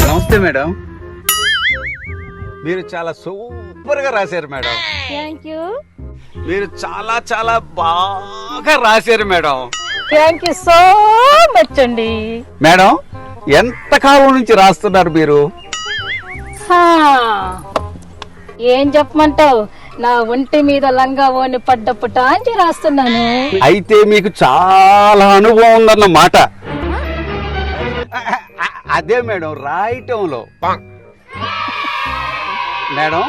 నమస్తే మేడం. మీరు చాలా సూపర్ గా రాశారు మేడం. Thank you. మీరు చాలా చాలా బాగా రాశారు madam. Thank you so much అండి. మేడం, ఎంత కాలం నుంచి రాస్తున్నారు మీరు? హా, ఏం చెప్పమంటావు, నా ఒంటి మీద లంగా ఓని పడ్డప్పుట అని రాస్తున్నాను. అయితే మీకు చాలా అనుభవం ఉందన్నమాట. అదే మేడం, రాయటంలో. మేడం,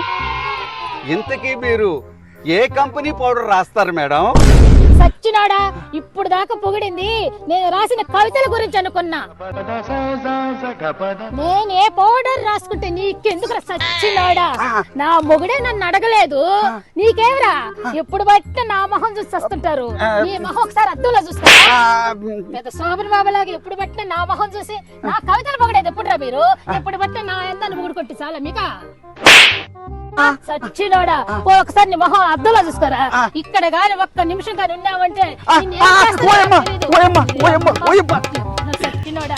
ఇంతకీ మీరు ఏ కంపెనీ పౌడర్ రాస్తారు మేడం? సచ్చినాడా, ఇప్పుడు దాకా పొగిడింది నేను రాసిన కవితల గురించి అనుకున్నా. నేను ఏ పౌడర్ రాసుకుంటే నీకెందుకు సచ్చినాడా? నా మొగుడే నన్ను అడగలేదు, నీకేమరా? ఎప్పుడు బట్టి నా మొహం చూసి వస్తుంటారు. నీ మొహం ఒకసారి అద్దంలో చూస్తా. పెద్ద శోభన్ బాబులాగా ఎప్పుడు బట్టి నా మొహం చూసి నా కవితలు పొగిడేది ఎప్పుడురా మీరు? ఎప్పుడు బట్టి నా ఎంత మొగుడు కొట్టి చాలా మీకా సచ్చినోడా. ఒకసారి నీ మొహం అద్దంలో చూసుకోరా. ఇక్కడ గాని ఒక్క నిమిషం కానీ ఉన్నావంటే సచ్చినోడా.